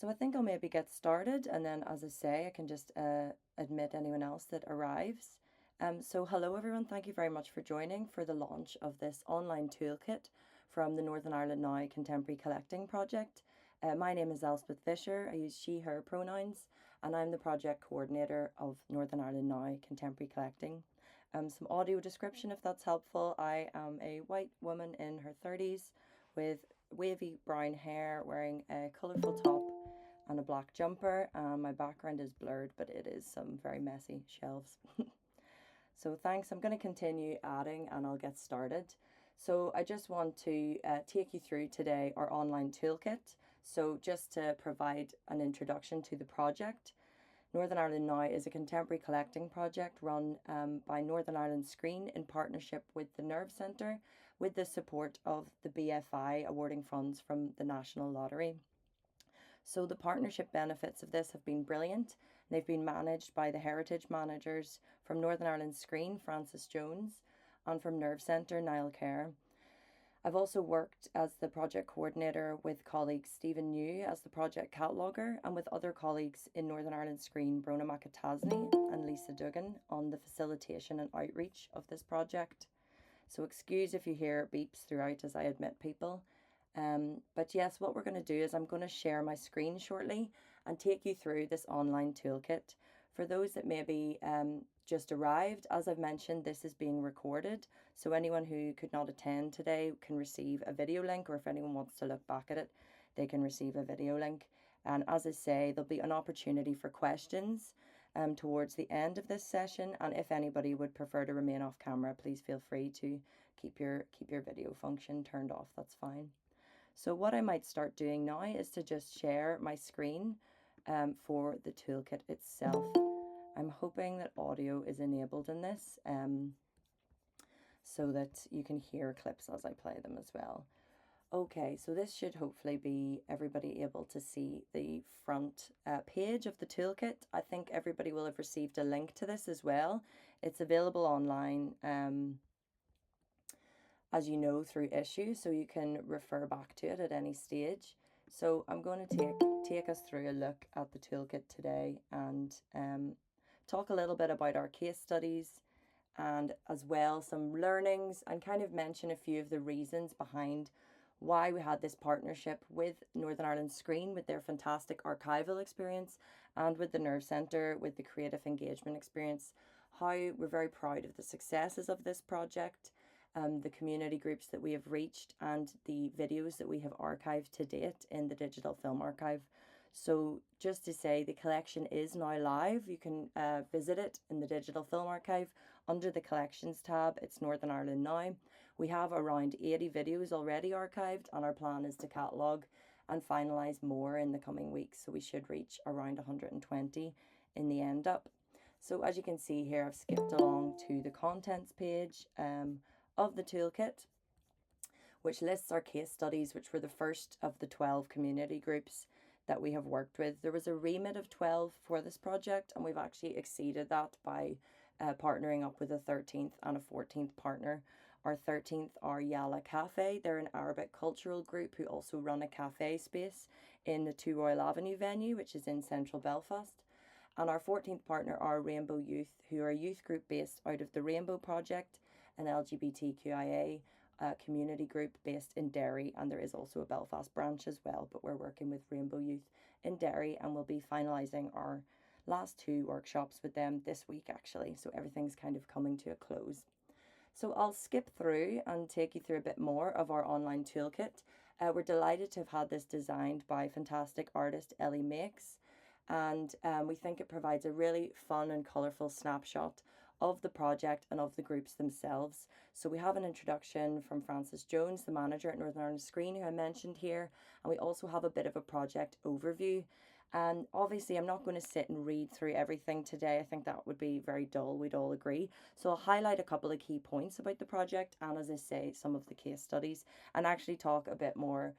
So I think I'll maybe get started, and then, as I say, I can just admit anyone else that arrives. So hello everyone, thank you very much for joining for the launch of this online toolkit from the Northern Ireland Now Contemporary Collecting Project. My name is Elspeth Fisher, I use she, her pronouns, and I'm the project coordinator of Northern Ireland Now Contemporary Collecting. Some audio description if that's helpful. I am a white woman in her 30s with wavy brown hair, wearing a colourful top and a black jumper. My background is blurred, but it is some very messy shelves. So thanks, I'm going to continue adding and I'll get started. So I just want to take you through today our online toolkit. So just to provide an introduction to the project, Northern Ireland Now is a contemporary collecting project run by Northern Ireland Screen in partnership with the Nerve Centre, with the support of the BFI awarding funds from the National Lottery. So the partnership benefits of this have been brilliant. They've been managed by the heritage managers from Northern Ireland Screen, Francis Jones, and from Nerve Centre, Niall Kerr. I've also worked as the project coordinator with colleagues Stephen New as the project cataloguer, and with other colleagues in Northern Ireland Screen, Brona McAtasney and Lisa Duggan, on the facilitation and outreach of this project. So excuse if you hear beeps throughout as I admit people. But yes, what we're going to do is I'm going to share my screen shortly and take you through this online toolkit. For those that maybe just arrived, as I've mentioned, this is being recorded. So anyone who could not attend today can receive a video link, or if anyone wants to look back at it, they can receive a video link. And as I say, there'll be an opportunity for questions towards the end of this session. And if anybody would prefer to remain off camera, please feel free to keep your video function turned off. That's fine. So what I might start doing now is to just share my screen for the toolkit itself. I'm hoping that audio is enabled in this so that you can hear clips as I play them as well. Okay, so this should hopefully be everybody able to see the front page of the toolkit. I think everybody will have received a link to this as well. It's available online as you know, through issue, so you can refer back to it at any stage. So I'm going to take us through a look at the toolkit today and talk a little bit about our case studies, and as well some learnings, and kind of mention a few of the reasons behind why we had this partnership with Northern Ireland Screen, with their fantastic archival experience, and with the Nerve Centre with the creative engagement experience. How we're very proud of the successes of this project, the community groups that we have reached, and the videos that we have archived to date in the Digital Film Archive. So just to say, the collection is now live. You can visit it in the Digital Film Archive under the Collections tab. It's Northern Ireland Now. We have around 80 videos already archived, and our plan is to catalogue and finalise more in the coming weeks. So we should reach around 120 in the end up. So as you can see here, I've skipped along to the contents page of the toolkit, which lists our case studies, which were the first of the 12 community groups that we have worked with. There was a remit of 12 for this project, and we've actually exceeded that by partnering up with a 13th and a 14th partner. Our 13th are Yala Cafe. They're an Arabic cultural group who also run a cafe space in the 2 Royal Avenue venue, which is in central Belfast. And our 14th partner are Rainbow Youth, who are a youth group based out of the Rainbow Project, an LGBTQIA community group based in Derry, and there is also a Belfast branch as well, but we're working with Rainbow Youth in Derry, and we'll be finalising our last 2 workshops with them this week actually, so everything's kind of coming to a close. So I'll skip through and take you through a bit more of our online toolkit. We're delighted to have had this designed by fantastic artist Ellie Makes, and we think it provides a really fun and colourful snapshot of the project and of the groups themselves. So we have an introduction from Francis Jones, the manager at Northern Ireland Screen, who I mentioned here, and we also have a bit of a project overview. And obviously I'm not going to sit and read through everything today. I think that would be very dull, we'd all agree. So I'll highlight a couple of key points about the project, and as I say, some of the case studies, and actually talk a bit more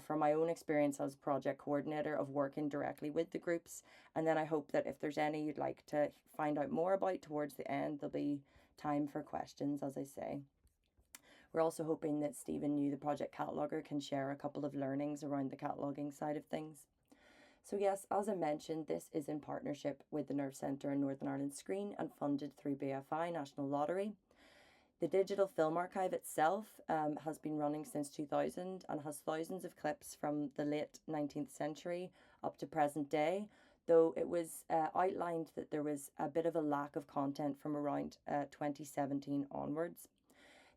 from my own experience as project coordinator of working directly with the groups. And then I hope that if there's any you'd like to find out more about towards the end, there'll be time for questions, as I say. We're also hoping that Stephen New, the project cataloguer, can share a couple of learnings around the cataloguing side of things. So yes, as I mentioned, this is in partnership with the Nerve Centre in Northern Ireland Screen and funded through BFI National Lottery. The Digital Film Archive itself has been running since 2000 and has thousands of clips from the late 19th century up to present day, though it was outlined that there was a bit of a lack of content from around 2017 onwards.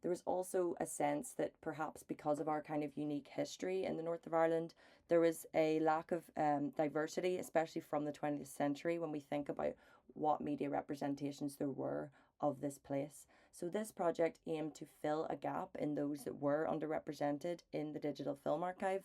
There was also a sense that perhaps because of our kind of unique history in the north of Ireland, there was a lack of diversity, especially from the 20th century when we think about what media representations there were of this place. So, this project aimed to fill a gap in those that were underrepresented in the Digital Film Archive.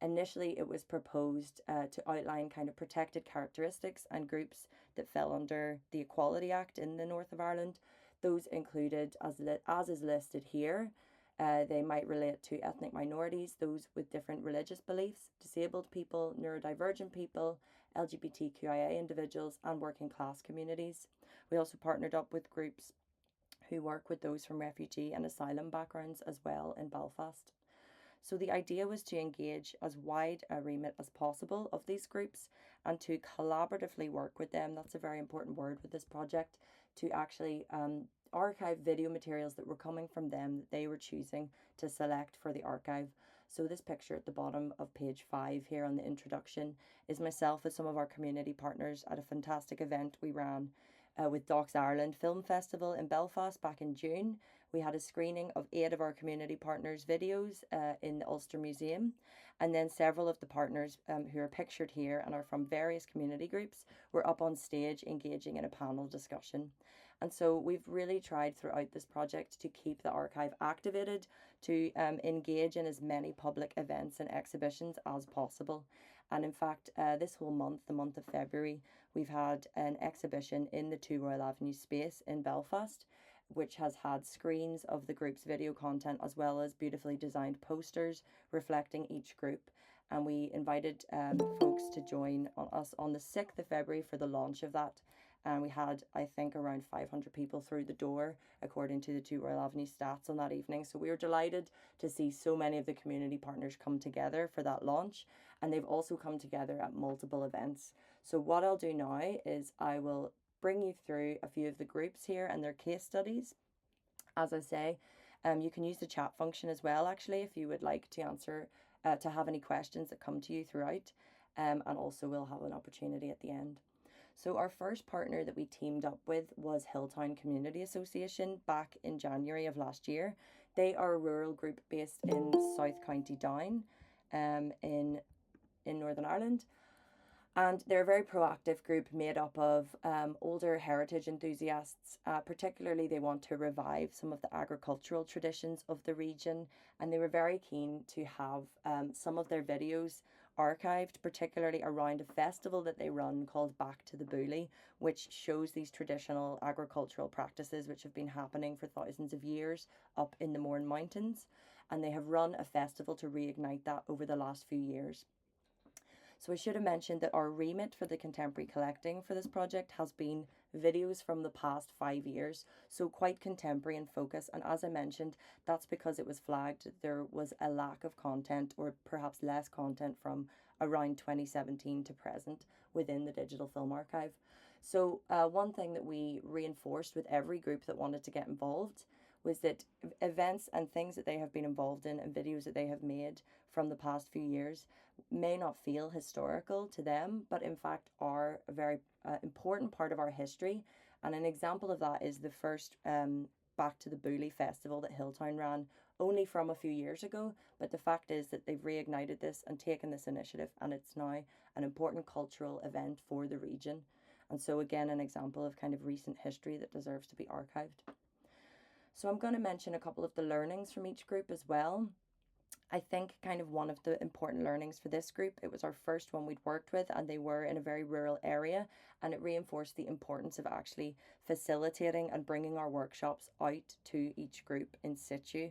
Initially, it was proposed to outline kind of protected characteristics and groups that fell under the Equality Act in the north of Ireland. Those included, as is listed here, they might relate to ethnic minorities, those with different religious beliefs, disabled people, neurodivergent people, LGBTQIA individuals, and working class communities. We also partnered up with groups who work with those from refugee and asylum backgrounds as well in Belfast. So the idea was to engage as wide a remit as possible of these groups and to collaboratively work with them. That's a very important word with this project, to actually archive video materials that were coming from them that they were choosing to select for the archive. So this picture at the bottom of page 5 here on the introduction is myself with some of our community partners at a fantastic event we ran with Docs Ireland Film Festival in Belfast back in June. We had a screening of 8 of our community partners' videos in the Ulster Museum. And then several of the partners who are pictured here and are from various community groups were up on stage engaging in a panel discussion. And so we've really tried throughout this project to keep the archive activated, to engage in as many public events and exhibitions as possible. And in fact, this whole month, the month of February, we've had an exhibition in the 2 Royal Avenue space in Belfast, which has had screens of the group's video content as well as beautifully designed posters reflecting each group. And we invited folks to join us on the 6th of February for the launch of that. And we had, I think, around 500 people through the door, according to the 2 Royal Avenue stats on that evening. So we were delighted to see so many of the community partners come together for that launch. And they've also come together at multiple events. So what I'll do now is I will bring you through a few of the groups here and their case studies. As I say, you can use the chat function as well, actually, if you would like to answer, to have any questions that come to you throughout. And also we'll have an opportunity at the end. So our first partner that we teamed up with was Hilltown Community Association back in January of last year. They are a rural group based in South County Down in Northern Ireland. And they're a very proactive group made up of older heritage enthusiasts. Particularly, they want to revive some of the agricultural traditions of the region. And they were very keen to have some of their videos archived, particularly around a festival that they run called Back to the Boolie, which shows these traditional agricultural practices which have been happening for thousands of years up in the Mourne Mountains. And they have run a festival to reignite that over the last few years. So I should have mentioned that our remit for the contemporary collecting for this project has been videos from the past 5 years, so quite contemporary in focus. And as I mentioned, that's because it was flagged that there was a lack of content, or perhaps less content, from around 2017 to present within the Digital Film Archive. So one thing that we reinforced with every group that wanted to get involved was that events and things that they have been involved in and videos that they have made from the past few years may not feel historical to them, but in fact are a very important part of our history. And an example of that is the first Back to the Boolie festival that Hilltown ran only from a few years ago. But the fact is that they've reignited this and taken this initiative, and it's now an important cultural event for the region. And so again, an example of kind of recent history that deserves to be archived. So I'm going to mention a couple of the learnings from each group as well. I think kind of one of the important learnings for this group, it was our first one we'd worked with, and they were in a very rural area, and it reinforced the importance of actually facilitating and bringing our workshops out to each group in situ.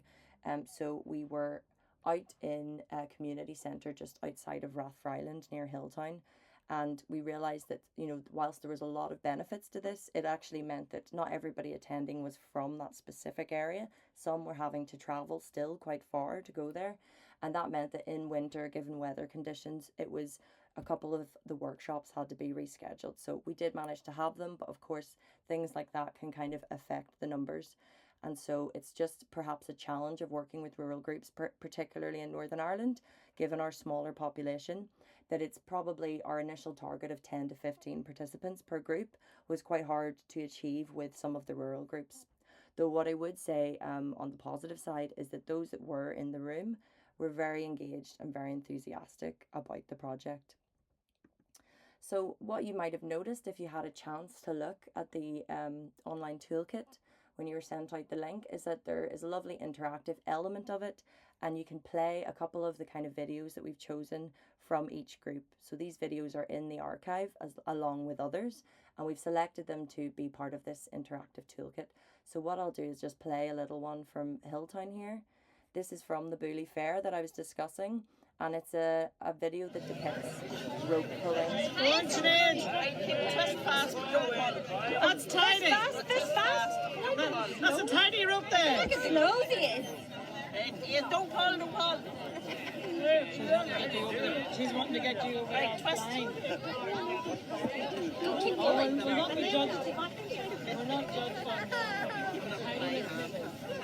So we were out in a community centre just outside of Rathfryland near Hilltown. And we realised that, whilst there was a lot of benefits to this, it actually meant that not everybody attending was from that specific area. Some were having to travel still quite far to go there. And that meant that in winter, given weather conditions, it was a couple of the workshops had to be rescheduled. So we did manage to have them, but of course, things like that can kind of affect the numbers. And so it's just perhaps a challenge of working with rural groups, particularly in Northern Ireland, given our smaller population, that it's probably our initial target of 10 to 15 participants per group was quite hard to achieve with some of the rural groups. Though what I would say on the positive side is that those that were in the room were very engaged and very enthusiastic about the project. So what you might have noticed if you had a chance to look at the online toolkit when you were sent out the link is that there is a lovely interactive element of it, and you can play a couple of the kind of videos that we've chosen from each group. So these videos are in the archive along with others, and we've selected them to be part of this interactive toolkit. So what I'll do is just play a little one from Hilltown here. This is from the Bully Fair that I was discussing, and it's a video that depicts rope pulling. Go on, Sinead. Twist fast. That's tiny. That's a tiny rope there. Look at the nose he is. Yeah, don't pull. She's wanting to get you over right, twist. Go keep pulling. We're not judged on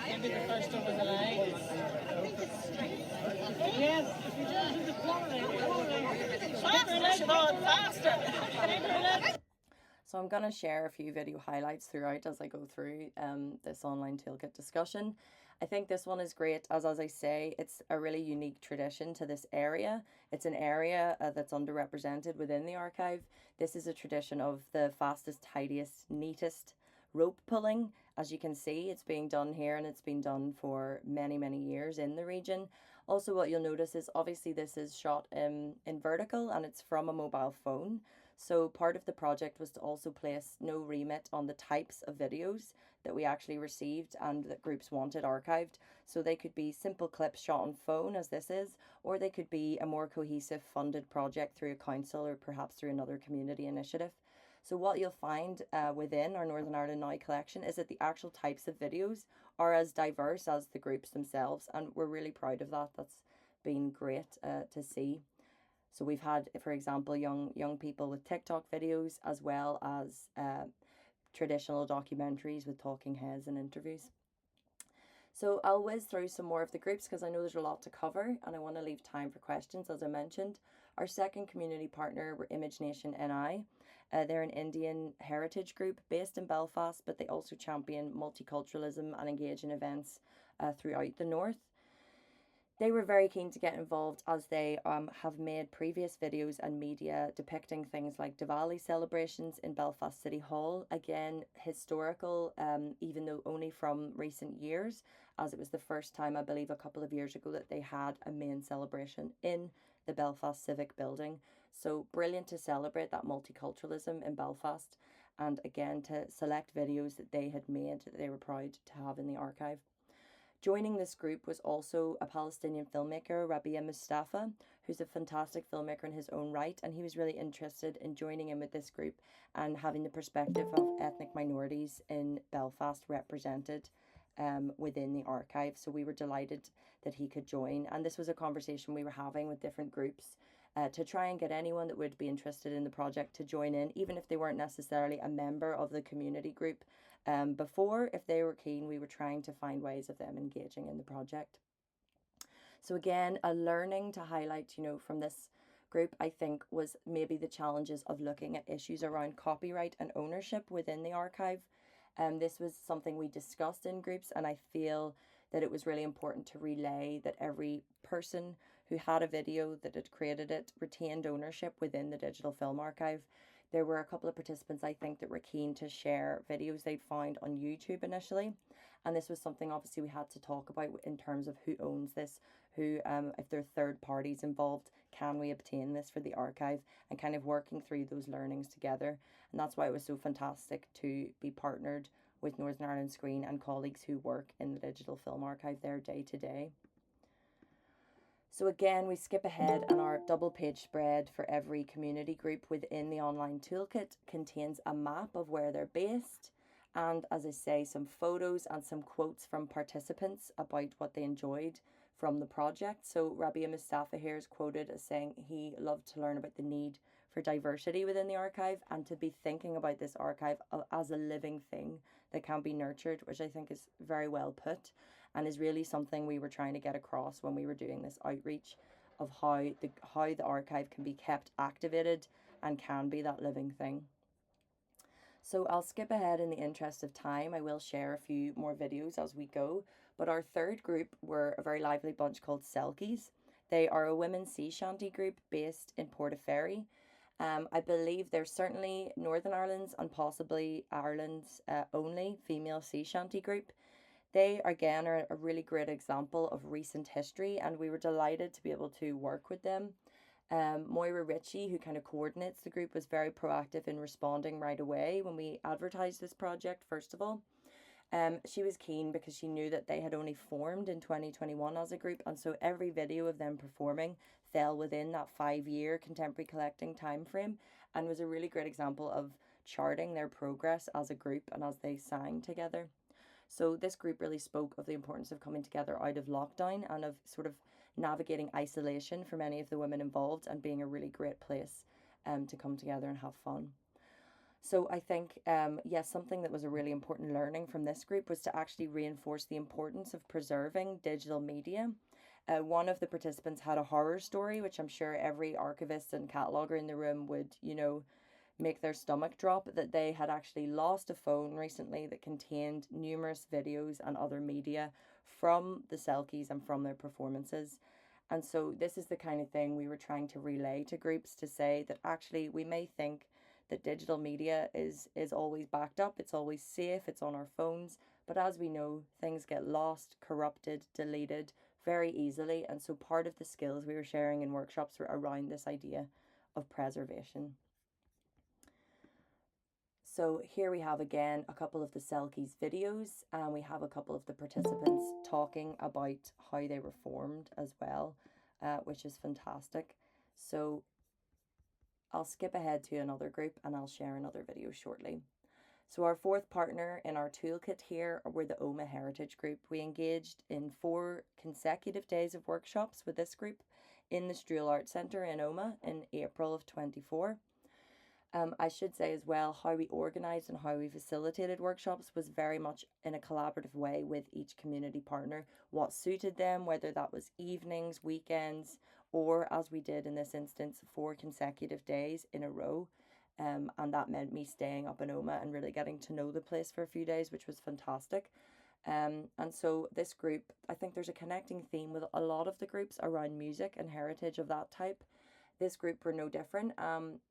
maybe the first over the line. Yes. Faster. So I'm going to share a few video highlights throughout as I go through this online toolkit discussion. I think this one is great as I say, it's a really unique tradition to this area. It's an area that's underrepresented within the archive. This is a tradition of the fastest, tidiest, neatest rope pulling. As you can see, it's being done here and it's been done for many, many years in the region. Also, what you'll notice is obviously this is shot in vertical and it's from a mobile phone. So part of the project was to also place no remit on the types of videos that we actually received and that groups wanted archived. So they could be simple clips shot on phone, as this is, or they could be a more cohesive funded project through a council or perhaps through another community initiative. So what you'll find within our Northern Ireland Now collection is that the actual types of videos are as diverse as the groups themselves, and we're really proud of that. That's been great to see. So we've had, for example, young people with TikTok videos, as well as traditional documentaries with talking heads and interviews. So I'll whiz through some more of the groups because I know there's a lot to cover and I want to leave time for questions, as I mentioned. Our second community partner were Image Nation NI. They're an Indian heritage group based in Belfast, but they also champion multiculturalism and engage in events throughout the north. They were very keen to get involved as they have made previous videos and media depicting things like Diwali celebrations in Belfast City Hall. Again, historical, even though only from recent years, as it was the first time, I believe, a couple of years ago that they had a main celebration in the Belfast Civic Building. So brilliant to celebrate that multiculturalism in Belfast, and again to select videos that they had made that they were proud to have in the archive. Joining this group was also a Palestinian filmmaker, Rabia Mustafa, who's a fantastic filmmaker in his own right, and he was really interested in joining in with this group and having the perspective of ethnic minorities in Belfast represented within the archive. So we were delighted that he could join, and this was a conversation we were having with different groups to try and get anyone that would be interested in the project to join in, even if they weren't necessarily a member of the community group. Before, if they were keen, we were trying to find ways of them engaging in the project. So again, a learning to highlight, from this group, I think, was maybe the challenges of looking at issues around copyright and ownership within the archive. This was something we discussed in groups, and I feel that it was really important to relay that every person who had a video that had created it retained ownership within the digital film archive. There were a couple of participants, I think, that were keen to share videos they'd found on YouTube initially. And this was something obviously we had to talk about in terms of who owns this, who, if there are third parties involved, can we obtain this for the archive, and kind of working through those learnings together. And that's why it was so fantastic to be partnered with Northern Ireland Screen and colleagues who work in the digital film archive there day to day. So again, we skip ahead, and our double page spread for every community group within the online toolkit contains a map of where they're based, and as I say, some photos and some quotes from participants about what they enjoyed from the project. So Rabia Mustafa here is quoted as saying he loved to learn about the need for diversity within the archive and to be thinking about this archive as a living thing that can be nurtured, which I think is very well put and is really something we were trying to get across when we were doing this outreach of how the archive can be kept activated and can be that living thing. So I'll skip ahead in the interest of time. I will share a few more videos as we go. But our third group were a very lively bunch called Selkies. They are a women's sea shanty group based in Portaferry. I believe they're certainly Northern Ireland's and possibly Ireland's only female sea shanty group. They again are a really great example of recent history, and we were delighted to be able to work with them. Moira Ritchie, who kind of coordinates the group, was very proactive in responding right away when we advertised this project, first of all. She was keen because she knew that they had only formed in 2021 as a group, and so every video of them performing fell within that 5-year contemporary collecting time frame and was a really great example of charting their progress as a group and as they sang together. So this group really spoke of the importance of coming together out of lockdown and of sort of navigating isolation for many of the women involved and being a really great place to come together and have fun. So I think, yes, something that was a really important learning from this group was to actually reinforce the importance of preserving digital media. One of the participants had a horror story, which I'm sure every archivist and cataloger in the room would, make their stomach drop, that they had actually lost a phone recently that contained numerous videos and other media from the Selkies and from their performances. And so this is the kind of thing we were trying to relay to groups to say that actually we may think that digital media is always backed up, it's always safe, it's on our phones, but as we know, things get lost, corrupted, deleted very easily. And so part of the skills we were sharing in workshops were around this idea of preservation. So here we have again a couple of the Selkies videos, and we have a couple of the participants talking about how they were formed as well, which is fantastic. So I'll skip ahead to another group and I'll share another video shortly. So our fourth partner in our toolkit here were the OMA Heritage Group. We engaged in 4 consecutive days of workshops with this group in the Strual Art Centre in OMA in April of 24. I should say as well, how we organised and how we facilitated workshops was very much in a collaborative way with each community partner, what suited them, whether that was evenings, weekends, or as we did in this instance, 4 consecutive days in a row. And that meant me staying up in OMA and really getting to know the place for a few days, which was fantastic. And so this group, I think there's a connecting theme with a lot of the groups around music and heritage of that type. This group were no different.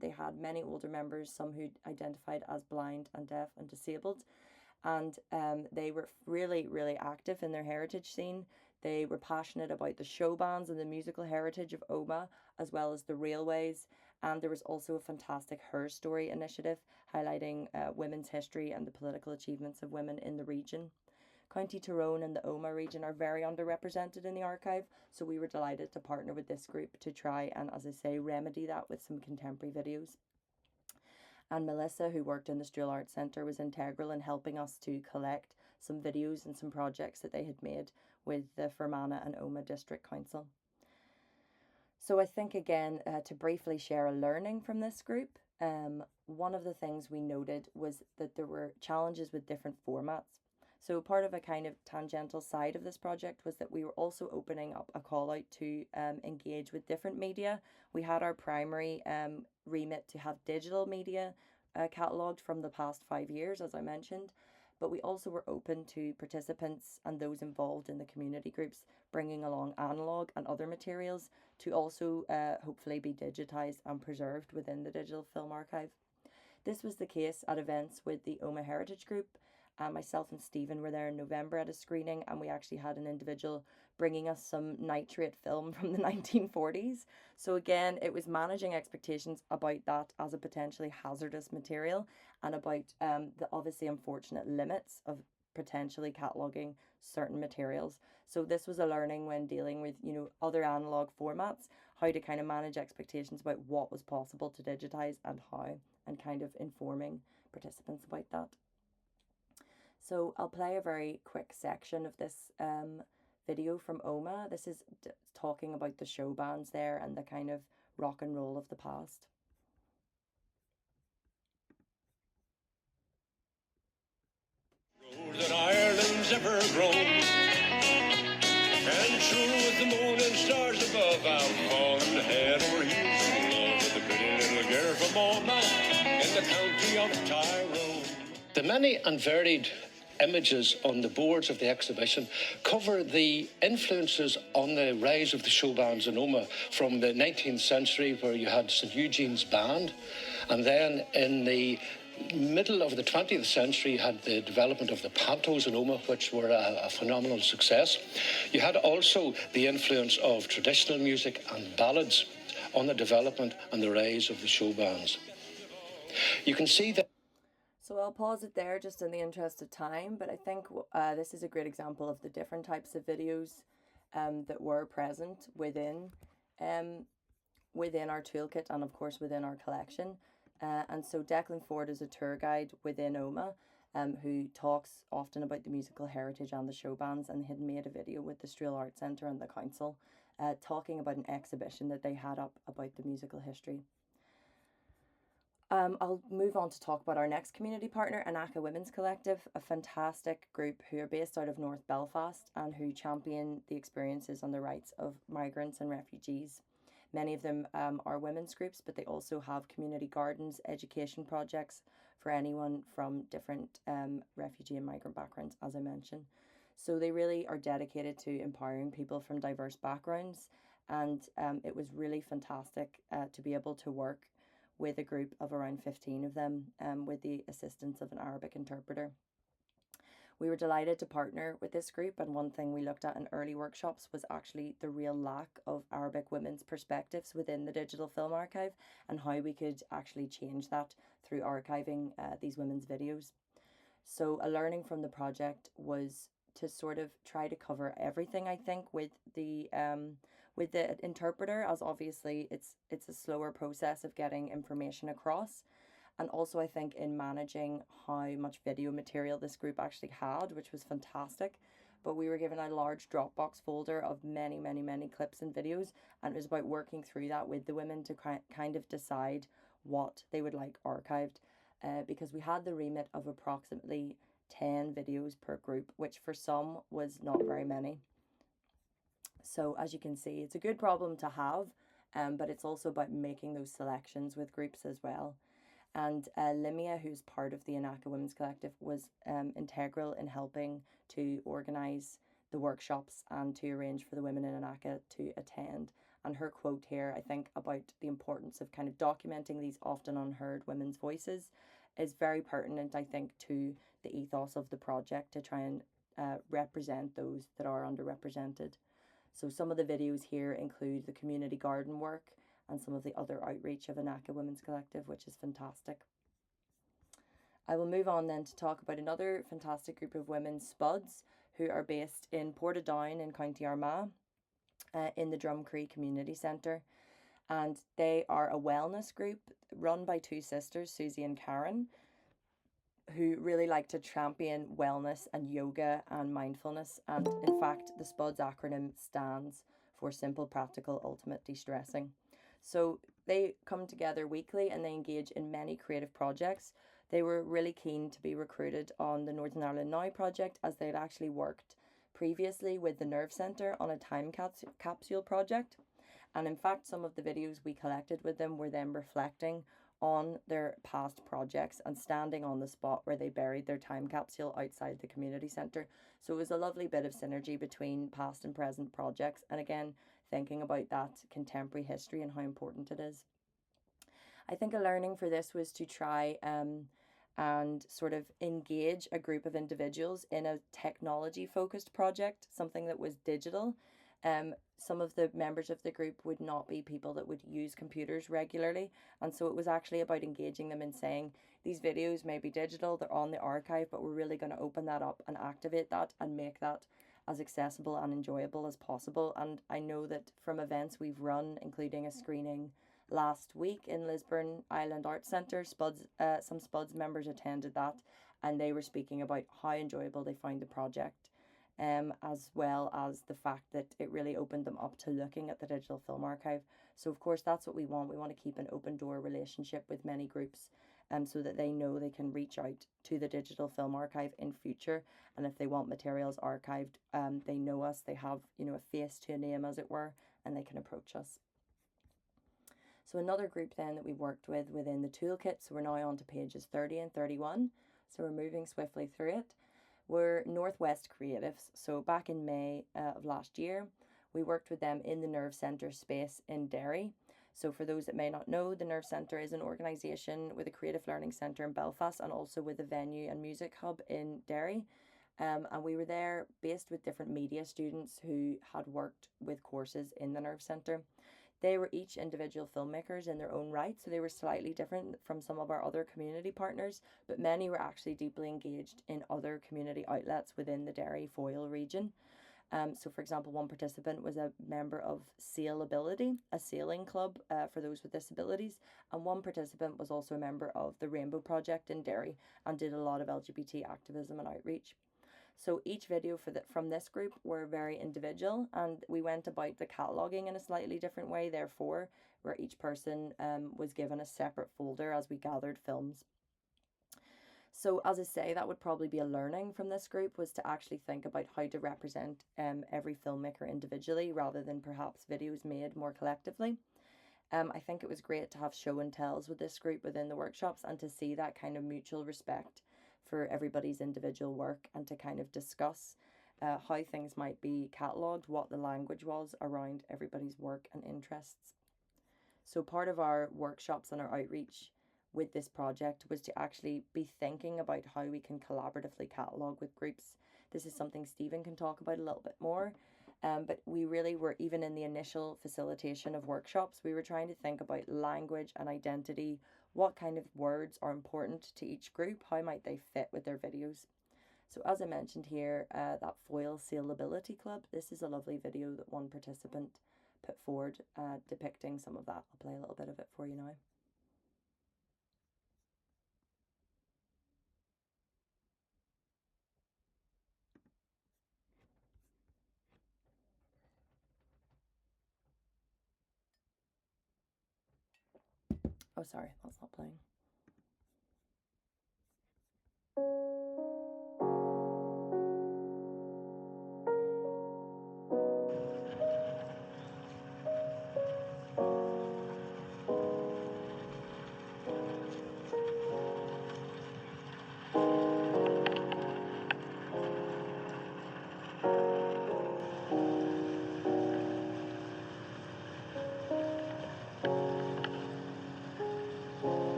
They had many older members, some who identified as blind and deaf and disabled. And they were really, really active in their heritage scene. They were passionate about the show bands and the musical heritage of OMA, as well as the railways. And there was also a fantastic Her Story initiative highlighting women's history and the political achievements of women in the region. County Tyrone and the OMA region are very underrepresented in the archive, so we were delighted to partner with this group to try and, as I say, remedy that with some contemporary videos. And Melissa, who worked in the Strual Art Centre, was integral in helping us to collect some videos and some projects that they had made with the Fermanagh and OMA District Council. So I think, again, to briefly share a learning from this group, one of the things we noted was that there were challenges with different formats. So part of a kind of tangential side of this project was that we were also opening up a call out to engage with different media. We had our primary remit to have digital media catalogued from the past 5 years, as I mentioned, but we also were open to participants and those involved in the community groups bringing along analogue and other materials to also hopefully be digitised and preserved within the digital film archive. This was the case at events with the OMA Heritage Group. Myself and Stephen were there in November at a screening, and we actually had an individual bringing us some nitrate film from the 1940s. So again, it was managing expectations about that as a potentially hazardous material and about the obviously unfortunate limits of potentially cataloguing certain materials. So this was a learning when dealing with, other analogue formats, how to kind of manage expectations about what was possible to digitise and how, and kind of informing participants about that. So I'll play a very quick section of this video from Oma. This is talking about the show bands there and the kind of rock and roll of the past. That Ireland's ever grown, and true with the moon and stars above, I'm falling head over heels in love with a pretty little girl from Oma in the county of Tyrone. The many and varied images on the boards of the exhibition cover the influences on the rise of the show bands in Oma from the 19th century, where you had St Eugene's Band, and then in the middle of the 20th century you had the development of the pantos in Oma, which were a phenomenal success. You had also the influence of traditional music and ballads on the development and the rise of the show bands. You can see that. So I'll pause it there just in the interest of time, but I think this is a great example of the different types of videos that were present within our toolkit and of course within our collection. And so Declan Ford is a tour guide within Oma who talks often about the musical heritage and the show bands, and had made a video with the Streel Art Centre and the council talking about an exhibition that they had up about the musical history. I'll move on to talk about our next community partner, Anaka Women's Collective, a fantastic group who are based out of North Belfast and who champion the experiences and the rights of migrants and refugees. Many of them are women's groups, but they also have community gardens, education projects for anyone from different refugee and migrant backgrounds, as I mentioned. So they really are dedicated to empowering people from diverse backgrounds, and it was really fantastic to be able to work with a group of around 15 of them with the assistance of an Arabic interpreter. We were delighted to partner with this group, and one thing we looked at in early workshops was actually the real lack of Arabic women's perspectives within the digital film archive, and how we could actually change that through archiving these women's videos. So a learning from the project was to sort of try to cover everything, I think, with the interpreter, as obviously it's a slower process of getting information across. And also I think in managing how much video material this group actually had, which was fantastic. But we were given a large Dropbox folder of many clips and videos, and it was about working through that with the women to kind of decide what they would like archived, because we had the remit of approximately 10 videos per group, which for some was not very many. So as you can see, it's a good problem to have, but it's also about making those selections with groups as well. And Limia, who's part of the Anaka Women's Collective, was integral in helping to organise the workshops and to arrange for the women in Anaka to attend. And her quote here, I think, about the importance of kind of documenting these often unheard women's voices is very pertinent, I think, to the ethos of the project, to try and represent those that are underrepresented. So some of the videos here include the community garden work and some of the other outreach of Anaka Women's Collective, which is fantastic. I will move on then to talk about another fantastic group of women, Spuds, who are based in Portadown in County Armagh, in the Drumcree Community Centre. And they are a wellness group run by two sisters, Susie and Karen, who really like to champion wellness and yoga and mindfulness. And in fact, the SPUDS acronym stands for Simple, Practical, Ultimate De-stressing. So they come together weekly and they engage in many creative projects. They were really keen to be recruited on the Northern Ireland Now project, as they'd actually worked previously with the Nerve Centre on a time capsule project. And in fact, some of the videos we collected with them were them reflecting on their past projects and standing on the spot where they buried their time capsule outside the community centre. So it was a lovely bit of synergy between past and present projects, and again, thinking about that contemporary history and how important it is. I think a learning for this was to try and sort of engage a group of individuals in a technology focused project, something that was digital. Some of the members of the group would not be people that would use computers regularly, and so it was actually about engaging them in saying, these videos may be digital, they're on the archive, but we're really going to open that up and activate that and make that as accessible and enjoyable as possible. And I know that from events we've run, including a screening last week in Lisburn Island Arts Centre, some SPUDS members attended that, and they were speaking about how enjoyable they found the project. as well as the fact that it really opened them up to looking at the digital film archive. So of course that's what we want. We want to keep an open door relationship with many groups, so that they know they can reach out to the digital film archive in future, and if they want materials archived, they know us, they have, you know, a face to a name as it were, and they can approach us. So another group then that we worked with within the toolkit, so we're now on to pages 30 and 31, so we're moving swiftly through it. We're Northwest Creatives. So back in May of last year, we worked with them in the Nerve Centre space in Derry. So for those that may not know, the Nerve Centre is an organisation with a creative learning centre in Belfast and also with a venue and music hub in Derry. And we were there based with different media students who had worked with courses in the Nerve Centre. They were each individual filmmakers in their own right, so they were slightly different from some of our other community partners, but many were actually deeply engaged in other community outlets within the Derry Foyle region. So for example, one participant was a member of Sailability, a sailing club for those with disabilities, and one participant was also a member of the Rainbow Project in Derry and did a lot of LGBT activism and outreach. So each video from this group were very individual, and we went about the cataloguing in a slightly different way, therefore, where each person was given a separate folder as we gathered films. So as I say, that would probably be a learning from this group, was to actually think about how to represent every filmmaker individually rather than perhaps videos made more collectively. I think it was great to have show and tells with this group within the workshops and to see that kind of mutual respect for everybody's individual work and to kind of discuss how things might be catalogued, what the language was around everybody's work and interests. So part of our workshops and our outreach with this project was to actually be thinking about how we can collaboratively catalogue with groups. This is something Stephen can talk about a little bit more. But we really were, even in the initial facilitation of workshops, we were trying to think about language and identity. What kind of words are important to each group? How might they fit with their videos? So as I mentioned here, that Foyle Sailability Club, this is a lovely video that one participant put forward depicting some of that. I'll play a little bit of it for you now. Oh, sorry, that's not playing.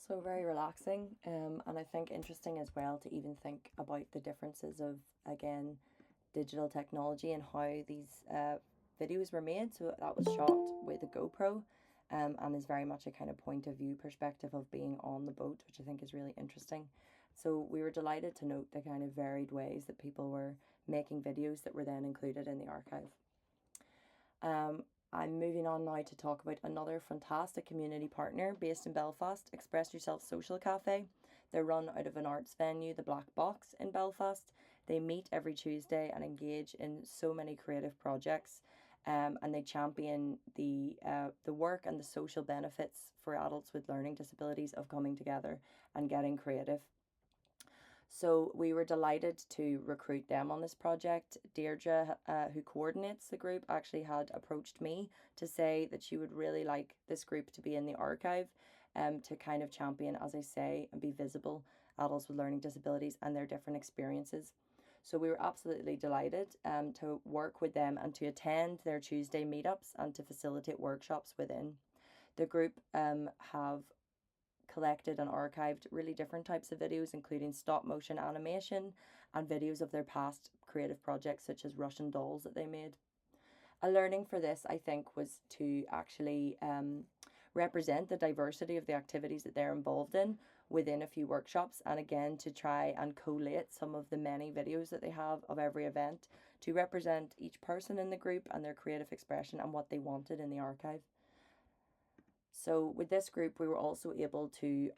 So very relaxing, and I think interesting as well to even think about the differences of, again, digital technology and how these videos were made. So that was shot with a GoPro, and is very much a kind of point of view perspective of being on the boat, which I think is really interesting. So we were delighted to note the kind of varied ways that people were making videos that were then included in the archive. I'm moving on now to talk about another fantastic community partner based in Belfast, Express Yourself Social Cafe. They're run out of an arts venue, the Black Box in Belfast. They meet every Tuesday and engage in so many creative projects, and they champion the work and the social benefits for adults with learning disabilities of coming together and getting creative. So we were delighted to recruit them on this project. Deirdre, who coordinates the group, actually had approached me to say that she would really like this group to be in the archive, to kind of champion, as I say, and be visible adults with learning disabilities and their different experiences. So we were absolutely delighted to work with them and to attend their Tuesday meetups and to facilitate workshops within. The group have collected and archived really different types of videos, including stop motion animation and videos of their past creative projects, such as Russian dolls that they made. A learning for this, I think, was to actually represent the diversity of the activities that they're involved in within a few workshops, and again to try and collate some of the many videos that they have of every event to represent each person in the group and their creative expression and what they wanted in the archive. So with this group, we were also able to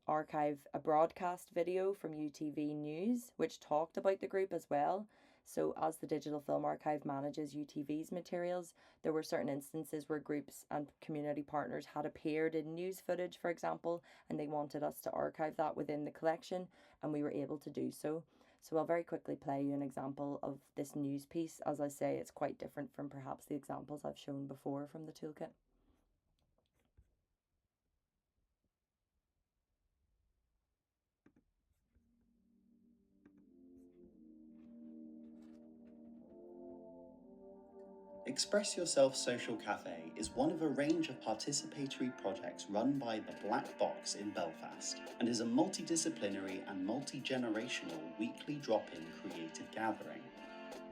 archive a broadcast video from UTV News, which talked about the group as well. So as the Digital Film Archive manages UTV's materials, there were certain instances where groups and community partners had appeared in news footage, for example, and they wanted us to archive that within the collection, and we were able to do so. So I'll very quickly play you an example of this news piece. As I say, it's quite different from perhaps the examples I've shown before from the toolkit. Express Yourself Social Cafe is one of a range of participatory projects run by the Black Box in Belfast and is a multidisciplinary and multi-generational weekly drop-in creative gathering.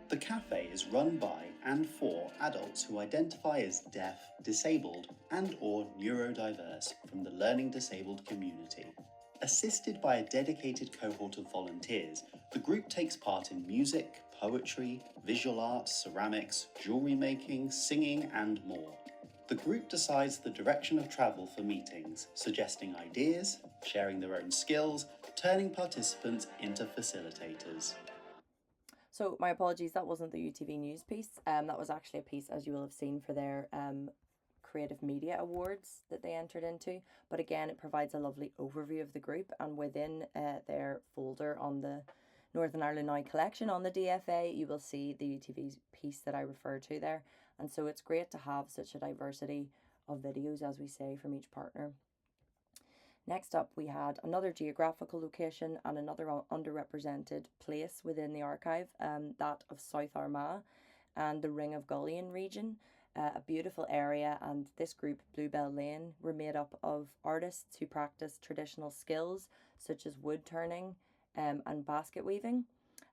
The cafe is run by and for adults who identify as deaf, disabled, and/or neurodiverse from the learning disabled community. Assisted by a dedicated cohort of volunteers, the group takes part in music, poetry, visual arts, ceramics, jewelry making, singing, and more. The group decides the direction of travel for meetings, suggesting ideas, sharing their own skills, turning participants into facilitators. So my apologies, that wasn't the UTV News piece. That was actually a piece, as you will have seen, for their Creative Media Awards that they entered into. But again, it provides a lovely overview of the group, and within their folder on the Northern Ireland Now collection on the DFA, you will see the UTV piece that I referred to there. And so it's great to have such a diversity of videos, as we say, from each partner. Next up, we had another geographical location and another underrepresented place within the archive, that of South Armagh and the Ring of Gullion region, a beautiful area. And this group, Bluebell Lane, were made up of artists who practice traditional skills such as wood turning and basket weaving.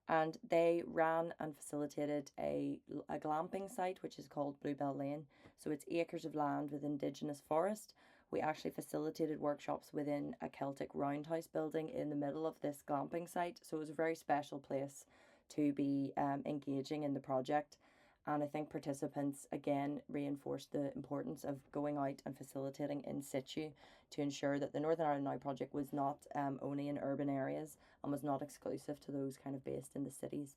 And they ran and facilitated a glamping site, which is called Bluebell Lane. So it's acres of land with indigenous forest. We actually facilitated workshops within a Celtic roundhouse building in the middle of this glamping site. So it was a very special place to be engaging in the project. And I think participants again reinforced the importance of going out and facilitating in situ to ensure that the Northern Ireland Now project was not only in urban areas and was not exclusive to those kind of based in the cities.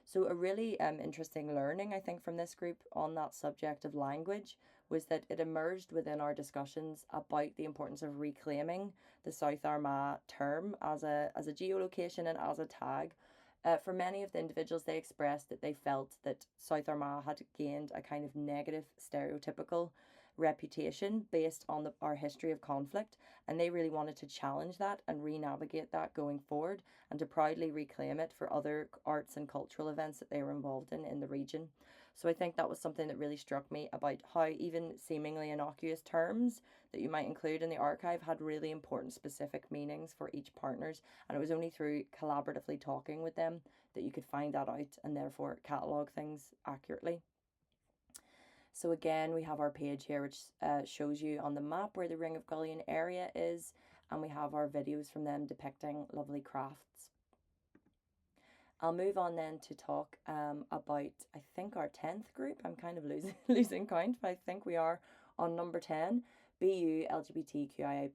So a really interesting learning, I think, from this group on that subject of language was that it emerged within our discussions about the importance of reclaiming the South Armagh term as a geolocation and as a tag. For many of the individuals, they expressed that they felt that South Armagh had gained a kind of negative stereotypical reputation based on our history of conflict, and they really wanted to challenge that and re-navigate that going forward and to proudly reclaim it for other arts and cultural events that they were involved in the region. So I think that was something that really struck me about how even seemingly innocuous terms that you might include in the archive had really important specific meanings for each partners, and it was only through collaboratively talking with them that you could find that out and therefore catalogue things accurately. So again, we have our page here which shows you on the map where the Ring of Gullion area is, and we have our videos from them depicting lovely crafts. I'll move on then to talk about, I think, our 10th group. I'm kind of losing count, but I think we are on number 10, BU LGBTQIA+.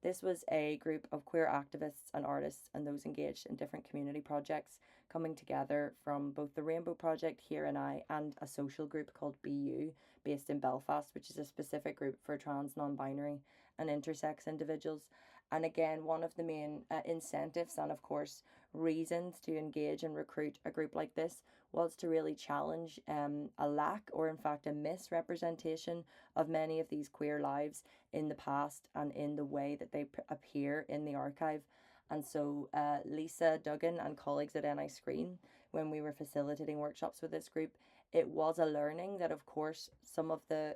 This was a group of queer activists and artists and those engaged in different community projects coming together from both the Rainbow Project Here and I and a social group called BU based in Belfast, which is a specific group for trans, non-binary and intersex individuals. And again, one of the main incentives and of course reasons to engage and recruit a group like this was to really challenge a lack or in fact a misrepresentation of many of these queer lives in the past and in the way that they appear in the archive. And so Lisa Duggan and colleagues at NI Screen, when we were facilitating workshops with this group, it was a learning that of course some of the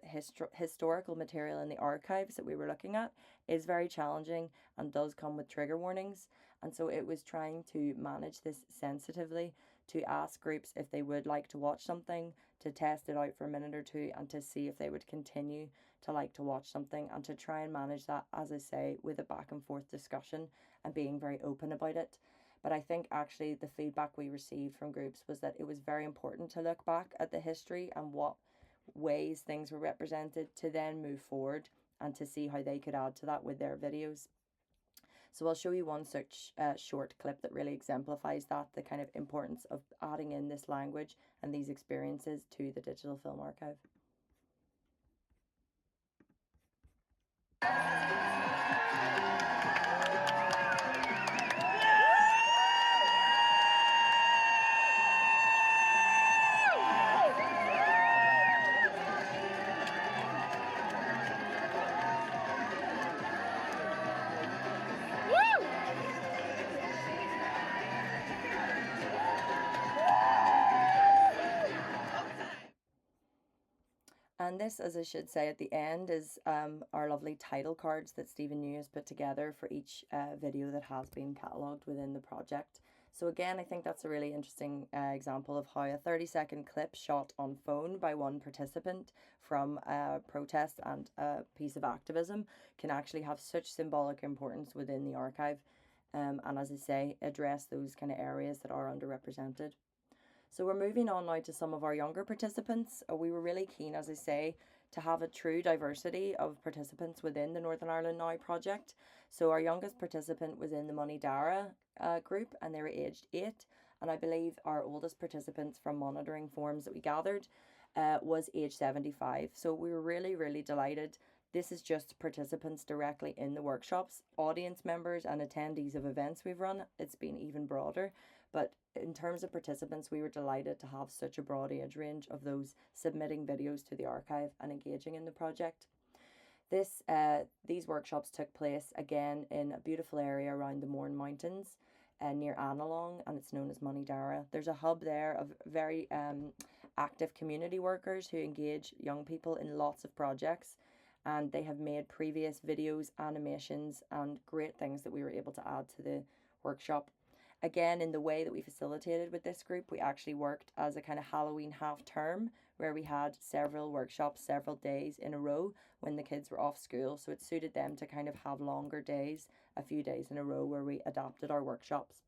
historical material in the archives that we were looking at is very challenging and does come with trigger warnings. And so it was trying to manage this sensitively, to ask groups if they would like to watch something, to test it out for a minute or two and to see if they would continue to like to watch something, and to try and manage that, as I say, with a back and forth discussion and being very open about it. But I think actually the feedback we received from groups was that it was very important to look back at the history and what ways things were represented to then move forward and to see how they could add to that with their videos. So I'll show you one such short clip that really exemplifies that, the kind of importance of adding in this language and these experiences to the digital film archive. And this, as I should say at the end, is our lovely title cards that Stephen New has put together for each video that has been catalogued within the project. So again, I think that's a really interesting example of how a 30-second clip shot on phone by one participant from a protest and a piece of activism can actually have such symbolic importance within the archive. And as I say, address those kind of areas that are underrepresented. So we're moving on now to some of our younger participants. We were really keen, as I say, to have a true diversity of participants within the Northern Ireland Now project. So our youngest participant was in the Money Dara group, and they were aged 8. And I believe our oldest participants from monitoring forms that we gathered was age 75. So we were really, really delighted. This is just participants directly in the workshops, audience members and attendees of events we've run. It's been even broader. But in terms of participants, we were delighted to have such a broad age range of those submitting videos to the archive and engaging in the project. These workshops took place again in a beautiful area around the Mourne Mountains near Annalong, and it's known as Money Dara. There's a hub there of very active community workers who engage young people in lots of projects, and they have made previous videos, animations, and great things that we were able to add to the workshop. Again, in the way that we facilitated with this group, we actually worked as a kind of Halloween half term where we had several workshops, several days in a row when the kids were off school. So it suited them to kind of have longer days, a few days in a row where we adapted our workshops.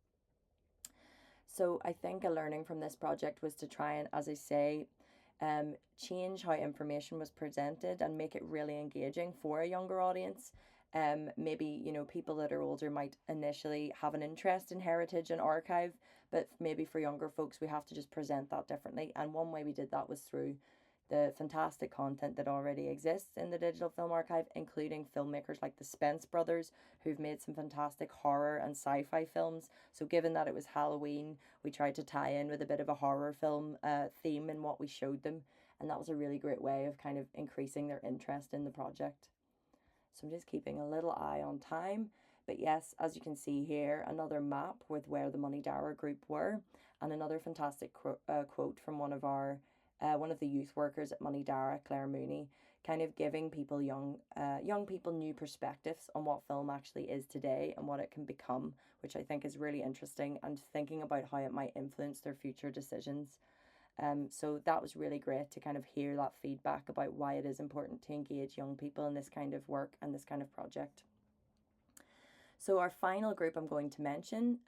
So I think a learning from this project was to try and, as I say, change how information was presented and make it really engaging for a younger audience. Maybe, people that are older might initially have an interest in heritage and archive, but maybe for younger folks, we have to just present that differently. And one way we did that was through the fantastic content that already exists in the digital film archive, including filmmakers like the Spence brothers, who've made some fantastic horror and sci-fi films. So given that it was Halloween, we tried to tie in with a bit of a horror film theme in what we showed them. And that was a really great way of kind of increasing their interest in the project. So I'm just keeping a little eye on time. But yes, as you can see here, another map with where the Money Dara group were, and another fantastic quote from one of the youth workers at Money Dara, Claire Mooney, kind of giving people young people new perspectives on what film actually is today and what it can become, which I think is really interesting, and thinking about how it might influence their future decisions. So that was really great to kind of hear that feedback about why it is important to engage young people in this kind of work and this kind of project. So our final group I'm going to mention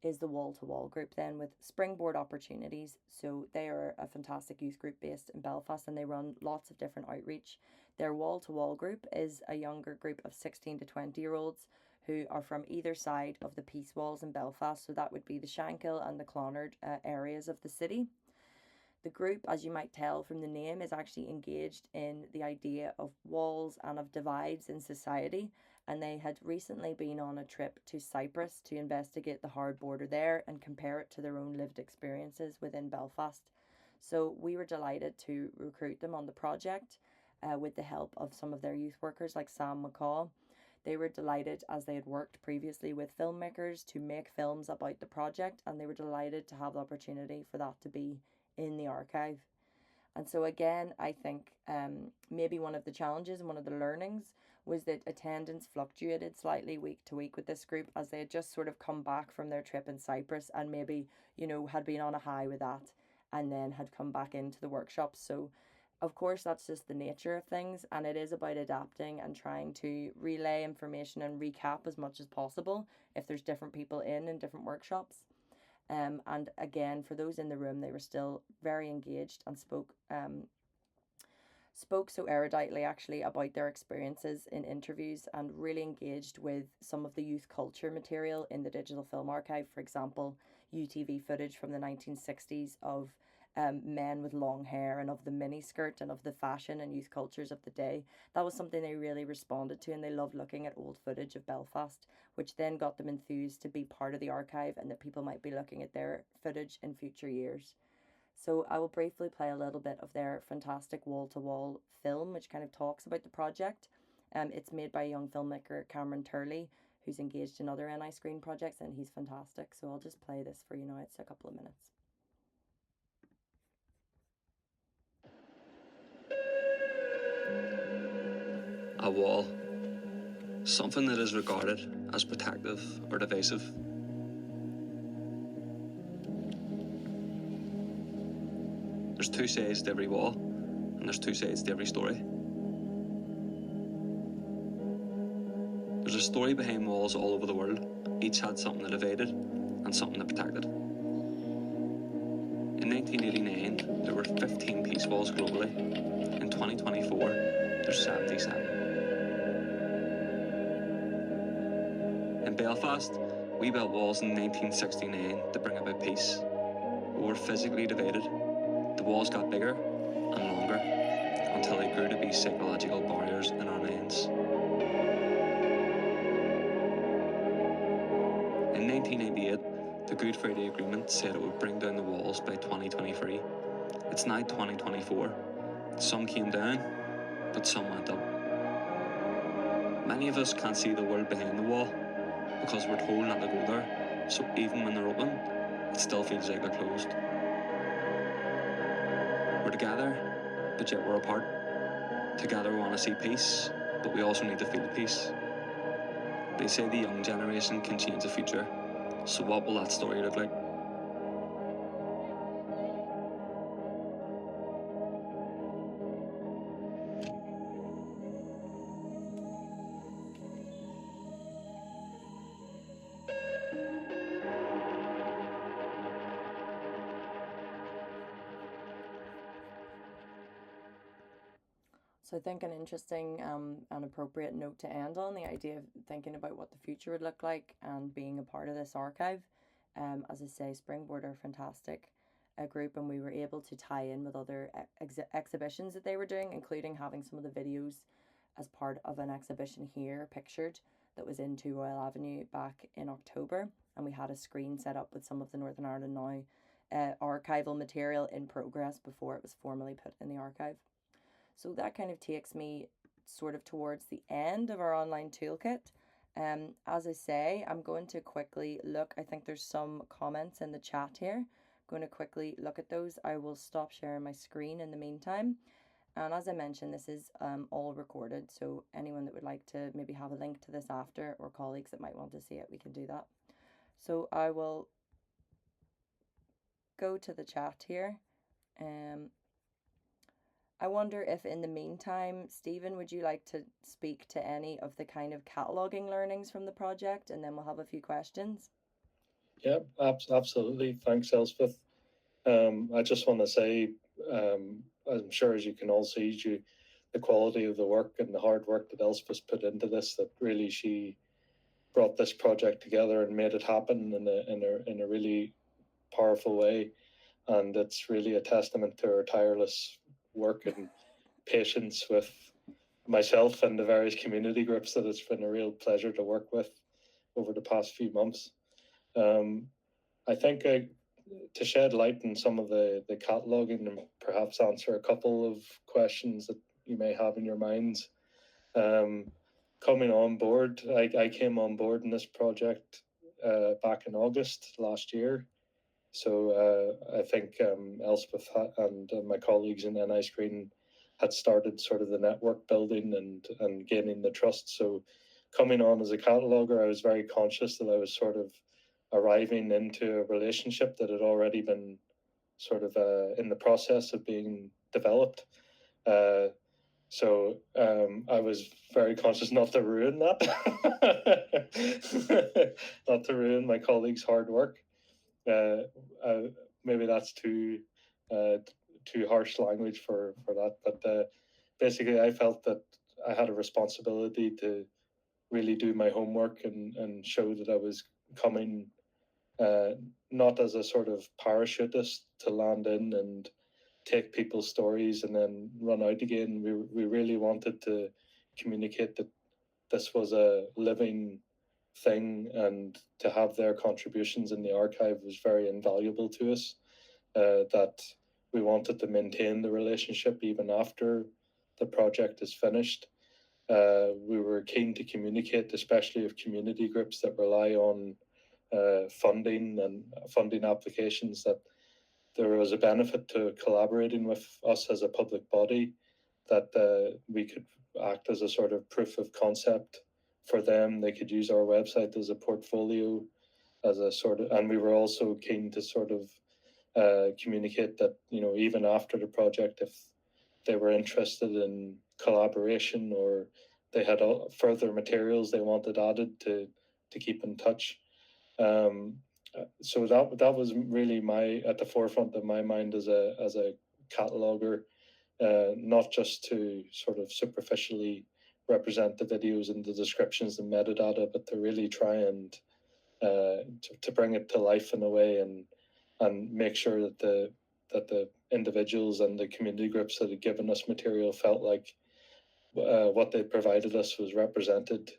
is the Wall to Wall group then, with Springboard Opportunities. So they are a fantastic youth group based in Belfast, and they run lots of different outreach. Their Wall to Wall group is a younger group of 16 to 20-year-olds who are from either side of the Peace Walls in Belfast. So that would be the Shankill and the Clonard areas of the city. The group, as you might tell from the name, is actually engaged in the idea of walls and of divides in society, and they had recently been on a trip to Cyprus to investigate the hard border there and compare it to their own lived experiences within Belfast. So we were delighted to recruit them on the project with the help of some of their youth workers like Sam McCaw. They were delighted, as they had worked previously with filmmakers, to make films about the project, and they were delighted to have the opportunity for that to be in the archive. And so again, I think maybe one of the challenges and one of the learnings was that attendance fluctuated slightly week to week with this group, as they had just sort of come back from their trip in Cyprus and maybe, had been on a high with that and then had come back into the workshops. So of course, that's just the nature of things, and it is about adapting and trying to relay information and recap as much as possible if there's different people in different workshops. And again, for those in the room, they were still very engaged and spoke. spoke so eruditely actually about their experiences in interviews and really engaged with some of the youth culture material in the Digital Film Archive. For example, UTV footage from the 1960s of men with long hair and of the miniskirt and of the fashion and youth cultures of the day. That was something they really responded to, and they loved looking at old footage of Belfast, which then got them enthused to be part of the archive and that people might be looking at their footage in future years. So I will briefly play a little bit of their fantastic wall-to-wall film, which kind of talks about the project. It's made by a young filmmaker, Cameron Turley, who's engaged in other NI Screen projects, and he's fantastic. So I'll just play this for you now. It's a couple of minutes. A wall. Something that is regarded as protective or divisive. There's two sides to every wall, and there's two sides to every story. There's a story behind walls all over the world. Each had something that divided and something that protected. In 1989, there were 15 peace walls globally. In 2024, there's 77. In Belfast, we built walls in 1969 to bring about peace. We were physically divided. The walls got bigger and longer until they grew to be psychological barriers in our minds. In 1998, the Good Friday Agreement said it would bring down the walls by 2023. It's now 2024. Some came down, but some went up. Many of us can't see the world behind the wall because we're told not to go there, so even when they're open, it still feels like they're closed. We're together, but yet we're apart. Together we want to see peace, but we also need to feel peace. They say the young generation can change the future, so what will that story look like? So I think an interesting and appropriate note to end on, the idea of thinking about what the future would look like and being a part of this archive. As I say, Springboard are a fantastic group, and we were able to tie in with other exhibitions that they were doing, including having some of the videos as part of an exhibition here pictured that was in 2 Royal Avenue back in October. And we had a screen set up with some of the Northern Ireland Now archival material in progress before it was formally put in the archive. So that kind of takes me sort of towards the end of our online toolkit. As I say, I'm going to quickly look. I think there's some comments in the chat here. I'm going to quickly look at those. I will stop sharing my screen in the meantime. And as I mentioned, this is all recorded. So anyone that would like to maybe have a link to this after, or colleagues that might want to see it, we can do that. So I will go to the chat here. I wonder if in the meantime, Stephen, would you like to speak to any of the kind of cataloguing learnings from the project, and then we'll have a few questions? Yeah, absolutely. Thanks, Elspeth. I just want to say, I'm sure as you can all see, the quality of the work and the hard work that Elspeth put into this, that really she brought this project together and made it happen in a really powerful way. And it's really a testament to her tireless work and patience with myself and the various community groups that it's been a real pleasure to work with over the past few months. I think to shed light on some of the cataloguing and perhaps answer a couple of questions that you may have in your minds. Coming on board, I came on board in this project back in August last year. So I think Elspeth and my colleagues in NI Screen had started sort of the network building and gaining the trust. So coming on as a cataloger, I was very conscious that I was sort of arriving into a relationship that had already been sort of in the process of being developed. So I was very conscious not to ruin that, not to ruin my colleagues' hard work. Maybe that's too harsh language for that, but basically I felt that I had a responsibility to really do my homework and show that I was coming not as a sort of parachutist to land in and take people's stories and then run out again. We really wanted to communicate that this was a living thing, and to have their contributions in the archive was very invaluable to us. That we wanted to maintain the relationship even after the project is finished. We were keen to communicate, especially with community groups that rely on funding and funding applications, that there was a benefit to collaborating with us as a public body, that we could act as a sort of proof of concept for them. They could use our website as a portfolio, as a sort of, and we were also keen to sort of communicate that, you know, even after the project, if they were interested in collaboration or they had further materials they wanted added, to keep in touch. So that was really at the forefront of my mind as a cataloger, not just to sort of superficially represent the videos and the descriptions and metadata, but to really try and to bring it to life in a way, and make sure that the individuals and the community groups that had given us material felt like what they provided us was represented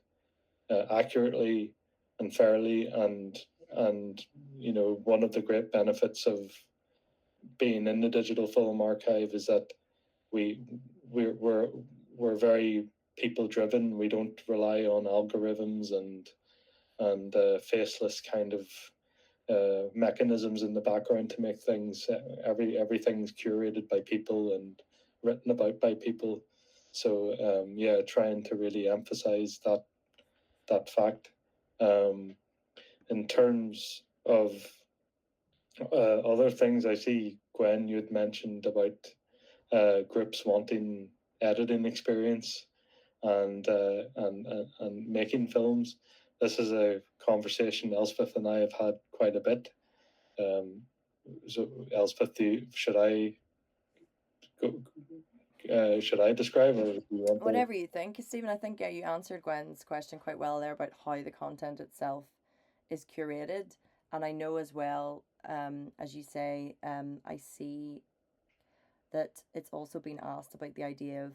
accurately and fairly. And you know, one of the great benefits of being in the digital film archive is that we're very people driven. We don't rely on algorithms and faceless kind of mechanisms in the background to make things. Everything's curated by people and written about by people. So yeah, trying to really emphasize that fact. In terms of other things, I see, Gwen, you'd mentioned about groups wanting editing experience and making films. This is a conversation Elspeth and I have had quite a bit. So Elspeth, should I describe, or do you want Whatever you think, Stephen. I think, yeah, you answered Gwen's question quite well there about how the content itself is curated. And I know as well, as you say, I see that it's also been asked about the idea of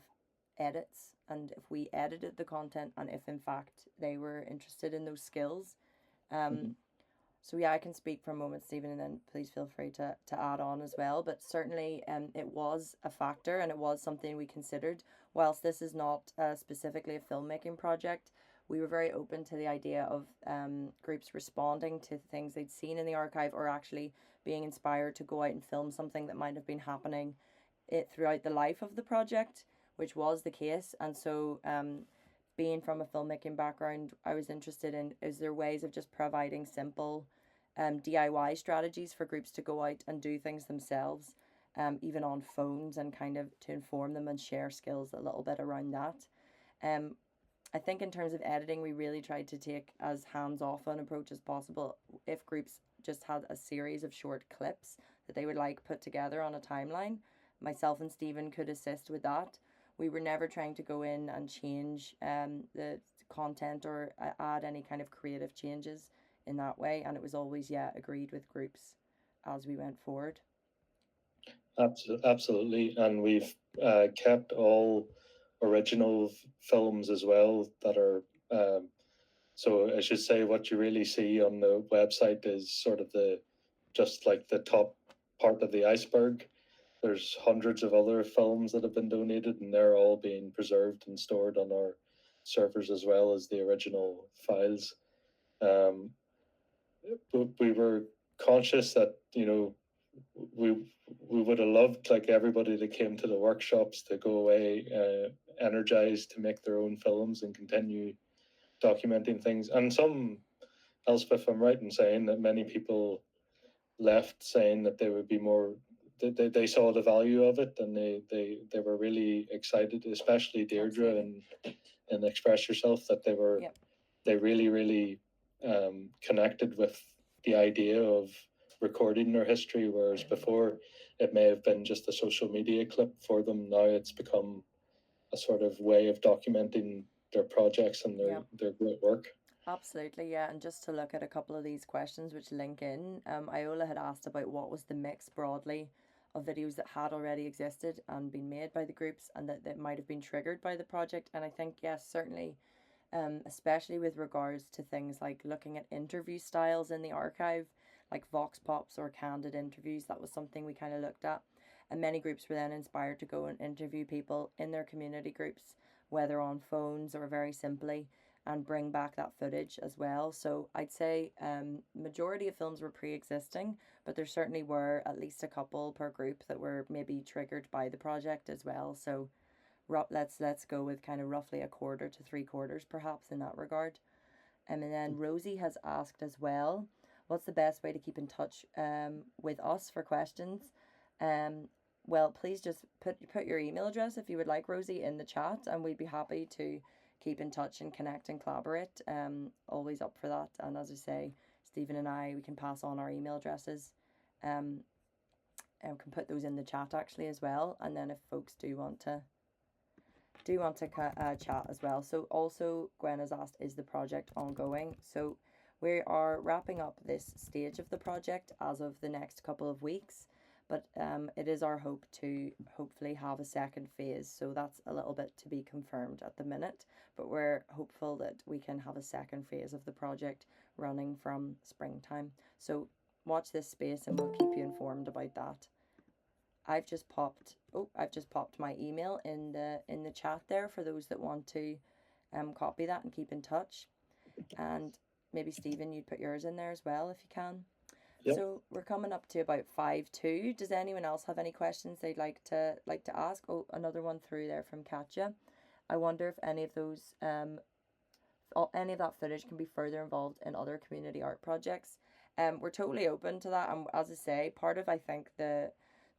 edits, and if we edited the content, and if in fact they were interested in those skills. So yeah, I can speak for a moment, Stephen, and then please feel free to add on as well. But certainly it was a factor, and it was something we considered. Whilst this is not specifically a filmmaking project, we were very open to the idea of groups responding to things they'd seen in the archive, or actually being inspired to go out and film something that might have been happening throughout the life of the project, which was the case. And so being from a filmmaking background, I was interested in, is there ways of just providing simple DIY strategies for groups to go out and do things themselves, even on phones, and kind of to inform them and share skills a little bit around that. I think in terms of editing, we really tried to take as hands-off an approach as possible. If groups just had a series of short clips that they would like put together on a timeline, myself and Stephen could assist with that. We were never trying to go in and change the content or add any kind of creative changes in that way, and it was always, yeah, agreed with groups as we went forward. Absolutely, and we've kept all original films as well that are so I should say what you really see on the website is sort of just like the top part of the iceberg. There's hundreds of other films that have been donated, and they're all being preserved and stored on our servers as well as the original files. We were conscious that, you know, we would have loved, like everybody that came to the workshops, to go away energized to make their own films and continue documenting things. And some, Elspeth, I'm right in saying that many people left saying that they would be more, they saw the value of it, and they were really excited, especially Deirdre and Express Yourself, that they really connected with the idea of recording their history, whereas before it may have been just a social media clip for them. Now it's become a sort of way of documenting their projects and Yeah. their great work. Absolutely, yeah. And just to look at a couple of these questions which link in, Iola had asked about what was the mix broadly of videos that had already existed and been made by the groups and that might have been triggered by the project. And I think, yes, certainly, especially with regards to things like looking at interview styles in the archive, like vox pops or candid interviews, that was something we kind of looked at. And many groups were then inspired to go and interview people in their community groups, whether on phones or very simply, and bring back that footage as well. So I'd say majority of films were pre-existing, but there certainly were at least a couple per group that were maybe triggered by the project as well. So let's go with kind of roughly a quarter to three quarters perhaps in that regard. And then Rosie has asked as well, what's the best way to keep in touch with us for questions? Well, please just put your email address if you would like, Rosie, in the chat, and we'd be happy to keep in touch and connect and collaborate. Always up for that. And as I say, Stephen and I, we can pass on our email addresses. And can put those in the chat actually as well. And then if folks do want to chat as well. So also Gwen has asked, is the project ongoing? So we are wrapping up this stage of the project as of the next couple of weeks, but it is our hope to hopefully have a second phase. So that's a little bit to be confirmed at the minute, but we're hopeful that we can have a second phase of the project running from springtime. So watch this space and we'll keep you informed about that. I've just popped my email in the chat there for those that want to copy that and keep in touch. And maybe Stephen, you'd put yours in there as well if you can. Yep. So we're coming up to about 5:02. Does anyone else have any questions they'd like to ask? Oh, another one through there from Katja. I wonder if any of those any of that footage can be further involved in other community art projects. We're totally open to that, and as I say, part of I think the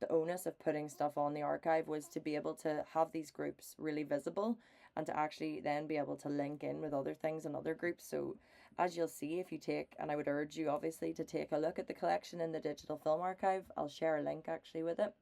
onus of putting stuff on the archive was to be able to have these groups really visible and to actually then be able to link in with other things and other groups. So as you'll see, if you take, and I would urge you obviously to take a look at the collection in the digital film archive, I'll share a link actually with it.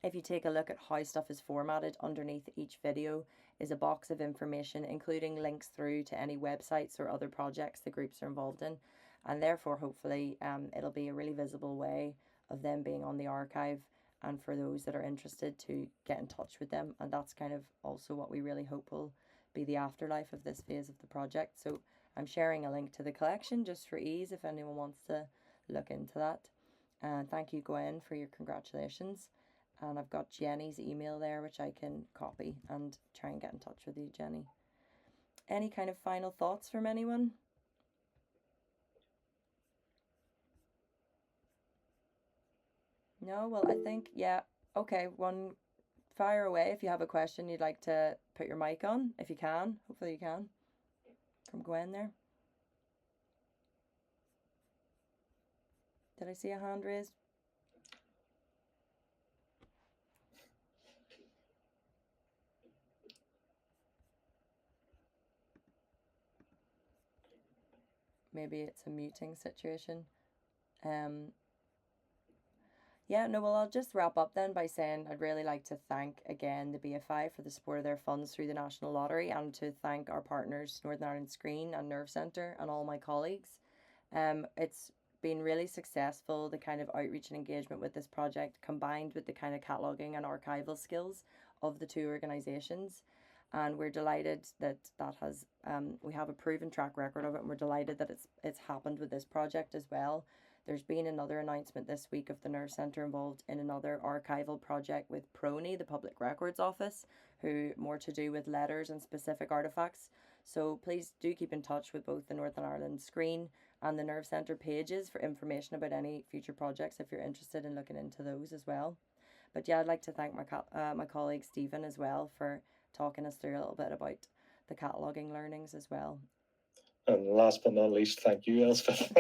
If you take a look at how stuff is formatted, underneath each video is a box of information, including links through to any websites or other projects the groups are involved in. And therefore, hopefully, it'll be a really visible way of them being on the archive, and for those that are interested to get in touch with them. And that's kind of also what we really hope will be the afterlife of this phase of the project. So I'm sharing a link to the collection just for ease if anyone wants to look into that. And thank you, Gwen, for your congratulations. And I've got Jenny's email there, which I can copy and try and get in touch with you, Jenny. Any kind of final thoughts from anyone? No? Well, I think, yeah. Okay, one, fire away if you have a question you'd like to put your mic on, if you can. Hopefully you can. From Gwen there. Did I see a hand raised? Maybe it's a muting situation. Yeah, no, well, I'll just wrap up then by saying I'd really like to thank again the BFI for the support of their funds through the National Lottery, and to thank our partners, Northern Ireland Screen and Nerve Centre, and all my colleagues. It's been really successful, the kind of outreach and engagement with this project, combined with the kind of cataloguing and archival skills of the two organisations. And we're delighted that has we have a proven track record of it, and we're delighted that it's happened with this project as well. There's been another announcement this week of the Nerve Centre involved in another archival project with PRONI, the Public Records Office, who more to do with letters and specific artefacts. So please do keep in touch with both the Northern Ireland Screen and the Nerve Centre pages for information about any future projects if you're interested in looking into those as well. But yeah, I'd like to thank my colleague Stephen as well for talking us through a little bit about the cataloguing learnings as well. And last but not least, thank you, Elspeth.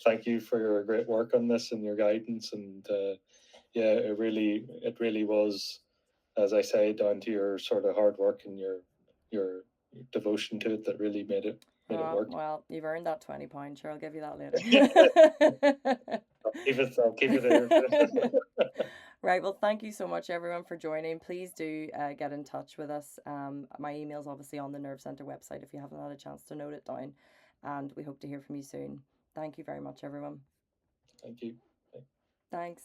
Thank you for your great work on this and your guidance. And yeah, it really was, as I say, down to your sort of hard work and your devotion to it that really made it work. Well, you've earned that £20, sure, I'll give you that later. I'll keep it there. Right. Well, thank you so much, everyone, for joining. Please do get in touch with us. My email's obviously on the Nerve Centre website if you haven't had a chance to note it down. And we hope to hear from you soon. Thank you very much, everyone. Thank you. Thanks.